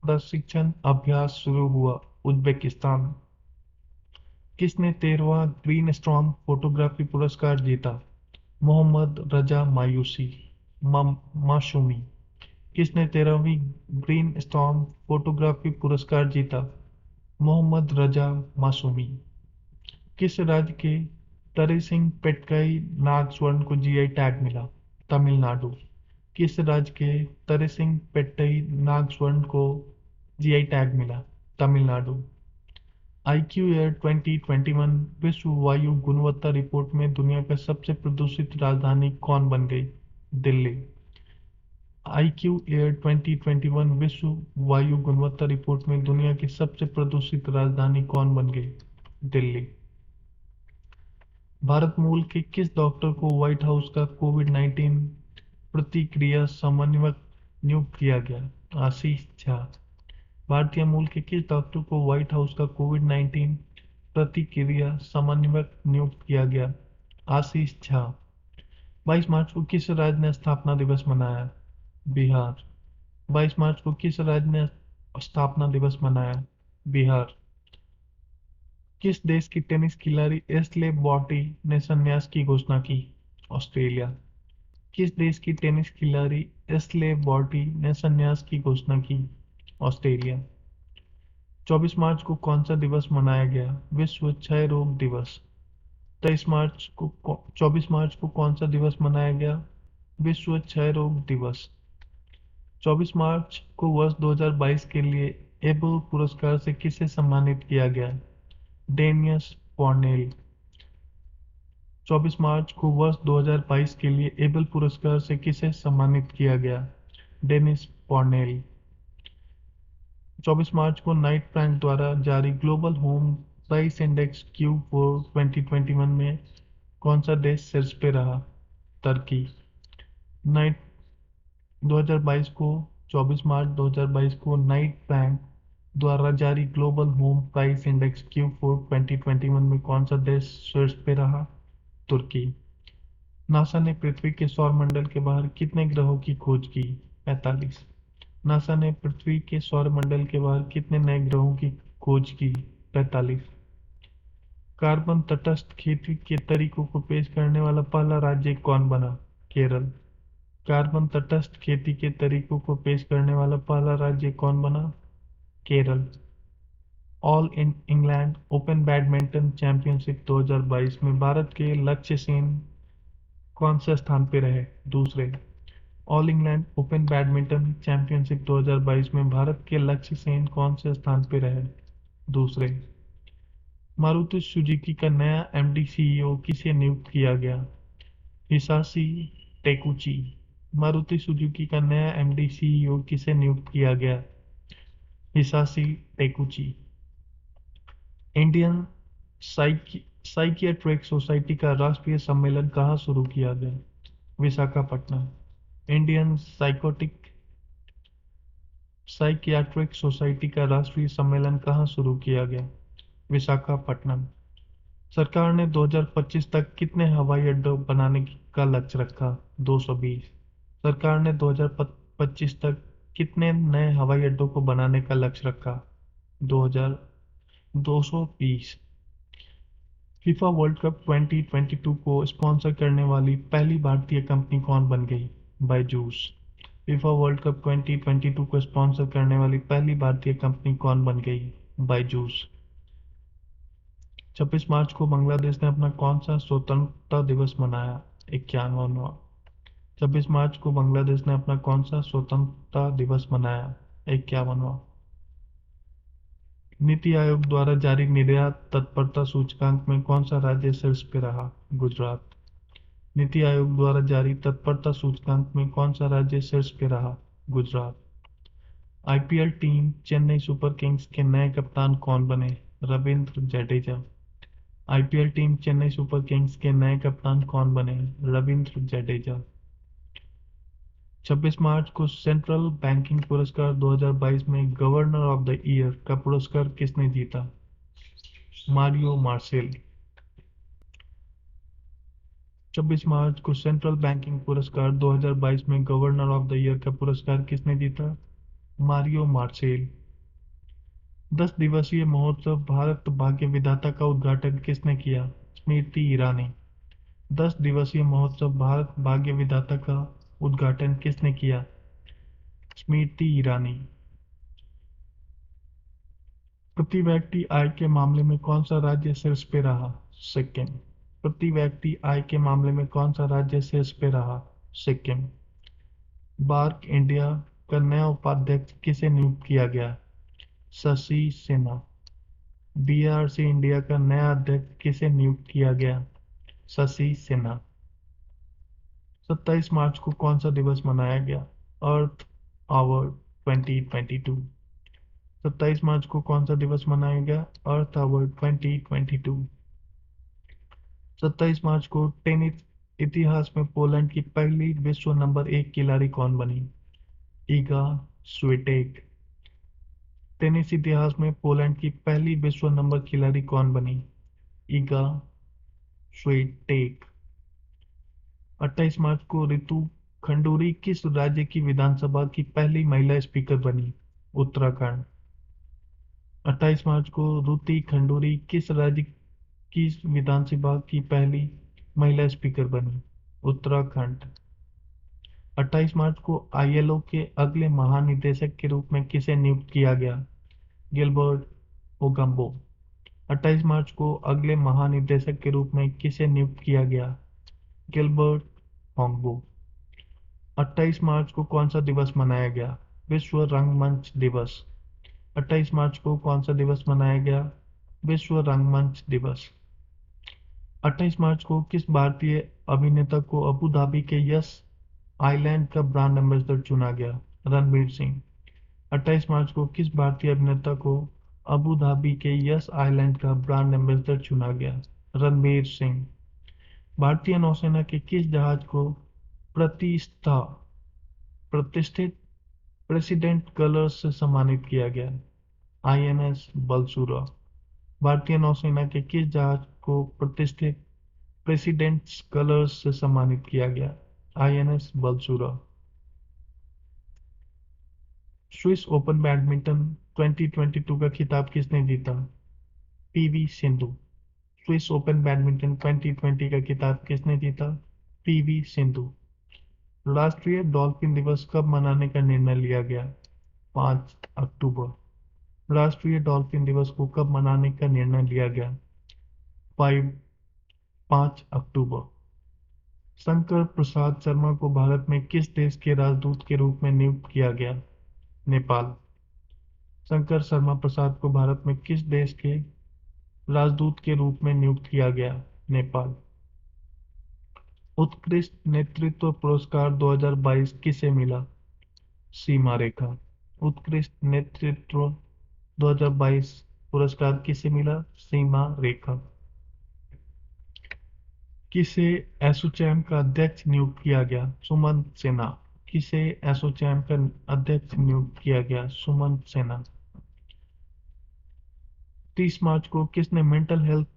प्रशिक्षण अभ्यास शुरू हुआ? उज्बेकिस्तान। किसने 13वां ग्रीन स्टॉर्म फोटोग्राफी पुरस्कार जीता? मोहम्मद रजा माशूमी। किसने 13वीं ग्रीन स्टॉर्म फोटोग्राफी पुरस्कार जीता? मोहम्मद रजा मासूमी। किस राज्य के तरिसिंग पेट्टकई नाग स्वर्ण को जीआई टैग मिला? तमिलनाडु। किस राज्य के तरिसिंग पेट्टई नाग स्वर्ण को जीआई टैग मिला? तमिलनाडु। आईक्यू एयर 2021 विश्व वायु गुणवत्ता रिपोर्ट में दुनिया का सबसे प्रदूषित राजधानी कौन बन गई? दिल्ली। आईक्यू एयर 2021 विश्व वायु गुणवत्ता रिपोर्ट में दुनिया की सबसे प्रदूषित राजधानी कौन बन गई? दिल्ली। भारत मूल के किस डॉक्टर को व्हाइट हाउस का कोविड-19 प्रतिक्रिया समन्वयक नियुक्त किया गया? आशीष झा। भारतीय मूल के किस डॉक्टर को व्हाइट हाउस का कोविड-19 प्रतिक्रिया समन्वयक नियुक्त किया गया? आशीष झा। 22 मार्च को किस राज्य ने स्थापना दिवस मनाया? बिहार। 22 मार्च को किस राज्य ने स्थापना दिवस मनाया? बिहार। किस देश की टेनिस खिलाड़ी एशले बॉर्टी ने संन्यास की घोषणा की? ऑस्ट्रेलिया। किस देश की टेनिस खिलाड़ी एशले बॉर्टी ने संन्यास की घोषणा की? ऑस्ट्रेलिया। 24 मार्च को कौन सा दिवस मनाया गया? विश्व क्षय रोग दिवस। 24 मार्च को कौन सा दिवस मनाया गया? विश्व क्षय रोग दिवस। 24 मार्च को वर्ष 2022 के लिए एबल पुरस्कार से किसे सम्मानित किया गया? डेनियस कॉर्नेल। 24 मार्च को वर्ष 2022 के लिए एबल पुरस्कार से किसे सम्मानित किया गया? Dennis Cornell. 24 मार्च को नाइट फ्रैंक द्वारा जारी global home price index Q4 2021 में कौन सा देश शीर्ष पे रहा? तुर्की। नाइट 2022 को 24 मार्च 2022 को नाइट फ्रैंक द्वारा जारी global home price index Q4 2021 में कौन सा देश शीर्ष पे रहा? तुर्की। नासा ने पृथ्वी के सौरमंडल के बाहर कितने ग्रहों की खोज की? 45। नासा ने पृथ्वी के सौरमंडल के बाहर कितने नए ग्रहों की खोज की? 45। कार्बन तटस्थ खेती के तरीकों को पेश करने वाला पहला राज्य कौन बना? केरल। कार्बन तटस्थ खेती के तरीकों को पेश करने वाला पहला राज्य कौन बना? Kerala. All England open badminton championship 2022 में भारत के लक्ष्य सेन कौन से स्थान पर रहे? दूसरे। All England open badminton championship 2022 में भारत के लक्ष्य सेन कौन से स्थान पर रहे? दूसरे। मारुति सुजुकी का नया एमडी सीईओ किसे नियुक्त किया गया? Hisashi Takeuchi. मारुति सुजुकी का नया एमडी सीईओ किसे नियुक्त किया गया? Hisashi Takeuchi. Indian psychiatric society का राष्ट्रीय सम्मेलन कहाँ शुरू किया गया? विशाखापट्टनम। इंडियन साइकियाट्रिक सोसाइटी का राष्ट्रीय सम्मेलन कहाँ शुरू किया गया? विशाखापट्टनम। सरकार ने 2025 तक कितने हवाई अड्डे बनाने का लक्ष्य रखा? 220। सरकार ने 2025 तक कितने नए हवाई अड्डों को बनाने का लक्ष्य रखा? 220। फीफा वर्ल्ड कप 2022 को स्पॉन्सर करने वाली पहली भारतीय कंपनी कौन बन गई? बायजूस। फीफा वर्ल्ड कप 2022 को स्पॉन्सर करने वाली पहली भारतीय कंपनी कौन बन गई? बायजूस। 26 मार्च को बांग्लादेश ने अपना कौन सा स्वतंत्रता दिवस मनाया? 51वां। 26 मार्च को बांग्लादेश ने अपना कौन सा स्वतंत्रता दिवस मनाया? 51वां। नीति आयोग द्वारा जारी निर्यात तत्परता सूचकांक में कौन सा राज्य शीर्ष पे रहा? गुजरात। नीति आयोग द्वारा जारी तत्परता सूचकांक में कौन सा राज्य शीर्ष पे रहा? Gujarat. IPL team Chennai super Kings के नए कप्तान कौन बने? Ravindra Jadeja. IPL team Chennai super Kings के नए कप्तान कौन बने? रविंद्र जडेजा। 26 मार्च को सेंट्रल बैंकिंग पुरस्कार 2022 में गवर्नर ऑफ द ईयर का पुरस्कार किसने जीता? मारियो मार्सेल। 26 मार्च को सेंट्रल बैंकिंग पुरस्कार 2022 में गवर्नर ऑफ द ईयर का पुरस्कार किसने जीता? मारियो मार्सेल। 10 दिवसीय महोत्सव भारत भाग्य विधाता का उद्घाटन किसने किया? स्मृति ईरानी। 10 दिवसीय महोत्सव भारत भाग्य विधाता का उद्घाटन किसने किया? स्मृति ईरानी। प्रति व्यक्ति आय के मामले में कौन सा राज्य शीर्ष पे रहा? सिक्किम। प्रति व्यक्ति आय के मामले में कौन सा राज्य शीर्ष पे रहा? सिक्किम। बार्क इंडिया का नया उपाध्यक्ष किसे नियुक्त किया गया? शशि सिन्हा। बीआरसी इंडिया का नया अध्यक्ष किसे नियुक्त किया गया? शशि सिन्हा। 27 मार्च को कौन सा दिवस मनाया गया? अर्थ आवर 2022। 27 मार्च को कौन सा दिवस मनाया गया? अर्थ आवर 2022। 27 मार्च को टेनिस इतिहास में पोलैंड की पहली विश्व नंबर 1 खिलाड़ी कौन बनी? ईगा स्विटेक। टेनिस इतिहास में पोलैंड की पहली विश्व नंबर खिलाड़ी कौन बनी? ईगा स्विटेक। 28 मार्च को ऋतु खंडूरी किस राज्य की विधानसभा की पहली महिला स्पीकर बनी? उत्तराखंड। 28 मार्च को ऋतु खंडूरी किस राज्य की विधानसभा की पहली महिला स्पीकर बनी? उत्तराखंड। 28 मार्च को आईएलओ के अगले महानिदेशक के रूप में किसे नियुक्त किया गया? गिलबर्ट ओगम्बो। 28 मार्च को अगले महानिदेशक के रूप में किसे नियुक्त किया गया? गिलबर्ट ओगम्बो। 28 मार्च को कौन सा दिवस मनाया गया? विश्व रंगमंच दिवस। 28 मार्च को कौन सा दिवस मनाया गया? विश्व रंगमंच दिवस। 28 मार्च को किस भारतीय अभिनेता को अबू धाबी के यस आइलैंड का ब्रांड एम्बेसडर चुना गया? रणवीर सिंह। 28 मार्च को किस भारतीय अभिनेता को अबू धाबी के यस आइलैंड का ब्रांड एम्बेसडर चुना गया? रणवीर सिंह। भारतीय नौसेना के किस जहाज को प्रतिष्ठित प्रेसिडेंट कलर्स से सम्मानित किया गया? आईएनएस बलसुरा। भारतीय नौसेना के किस जहाज को प्रतिष्ठित प्रेसिडेंट्स कलर्स से सम्मानित किया गया? आईएनएस बलसुरा। स्विस ओपन बैडमिंटन 2022 का खिताब किसने जीता? PV Sindhu. Swiss open badminton 2020 का खिताब किसने जीता? पीवी सिंधु। राष्ट्रीय डॉल्फिन दिवस कब मनाने का निर्णय लिया गया? 5 अक्टूबर। राष्ट्रीय डॉल्फिन दिवस को कब मनाने का निर्णय लिया गया? 5 अक्टूबर। शंकर प्रसाद शर्मा को भारत में किस देश के राजदूत के रूप में नियुक्त किया गया? नेपाल। शंकर शर्मा प्रसाद को भारत में किस देश के राजदूत के रूप में नियुक्त किया गया? नेपाल। उत्कृष्ट नेतृत्व पुरस्कार 2022 किसे मिला? सीमा रेखा। उत्कृष्ट नेतृत्व 2022 पुरस्कार किसे मिला? सीमा रेखा। किसे एसोचैम का अध्यक्ष नियुक्त किया गया? सुमंत सिन्हा। किसे एसोचैम का अध्यक्ष नियुक्त किया गया? सुमंत सिन्हा। 30 मार्च को किसने मेंटल हेल्थ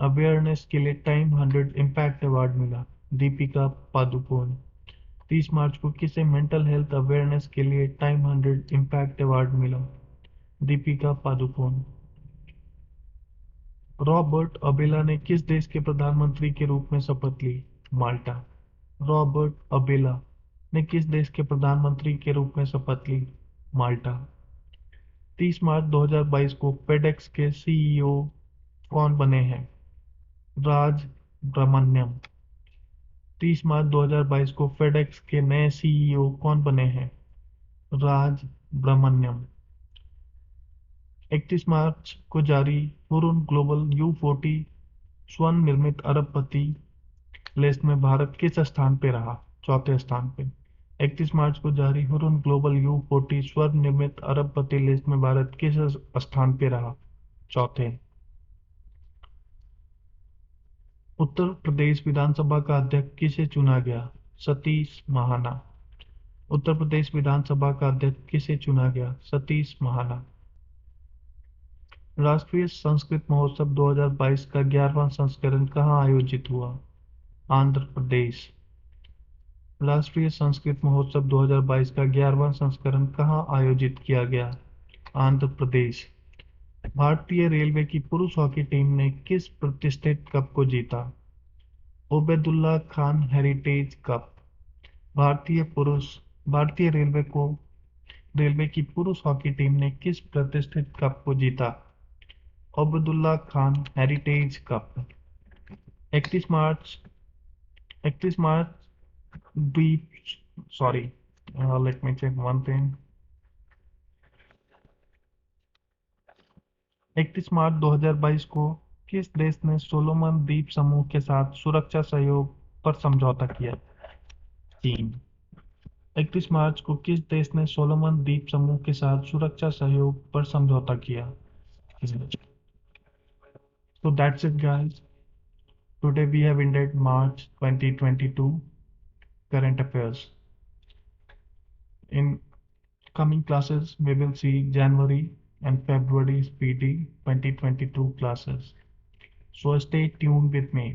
अवेयरनेस के लिए टाइम 100 इम्पैक्ट अवार्ड मिला? दीपिका पादुकोण। 30 मार्च को किसे मेंटल हेल्थ अवेयरनेस के लिए टाइम 100 इम्पैक्ट अवार्ड मिला? दीपिका पादुकोण। रॉबर्ट अबेला ने किस देश के प्रधानमंत्री के रूप में शपथ ली? माल्टा। रॉबर्ट अबेला ने किस देश के प्रधानमंत्री के रूप में शपथ ली? माल्टा। 30 मार्च 2022 को पेडेक्स के सीईओ कौन बने हैं? राज ब्रह्मण्यम। 30 मार्च 2022 को फेडेक्स के नए सीईओ कौन बने हैं? राज ब्रह्मण्यम। 31 मार्च को जारी हुरुन ग्लोबल U40 स्वर्ण निर्मित अरबपति लिस्ट में भारत किस स्थान पे रहा? चौथे स्थान पे। 31 मार्च को जारी हुरुन ग्लोबल U40 स्वर्ण निर्मित अरबपति लिस्ट में भारत किस स्थान पे रहा? चौथे। उत्तर प्रदेश विधानसभा का अध्यक्ष किसे चुना गया? सतीश महाना। उत्तर प्रदेश विधानसभा का अध्यक्ष किसे चुना गया? सतीश महाना। राष्ट्रीय संस्कृत महोत्सव 2022 का 11वां संस्करण कहाँ आयोजित हुआ? आंध्र प्रदेश। राष्ट्रीय संस्कृत महोत्सव 2022 का 11वां संस्करण कहाँ आयोजित किया गया? आंध्र प्रदेश। भारतीय रेलवे की पुरुष हॉकी टीम ने किस प्रतिष्ठित कप को जीता? Obaidullah Khan Heritage cup. भारतीय रेलवे की पुरुष हॉकी टीम ने किस प्रतिष्ठित कप को जीता? Obaidullah Khan Heritage Cup. 31 मार्च 31 मार्च द्वीप sorry let me check one thing. 31 मार्च 2022 को किस देश ने सोलोमन द्वीप समूह के साथ सुरक्षा सहयोग पर समझौता किया? चीन। 31 मार्च को किस देश ने सोलोमन द्वीप समूह के साथ सुरक्षा सहयोग पर समझौता किया? So that's it, guys. Today we have ended March 2022 current affairs. In coming classes, we will see January and February PD 2022 classes. So stay tuned with me.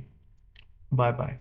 Bye bye.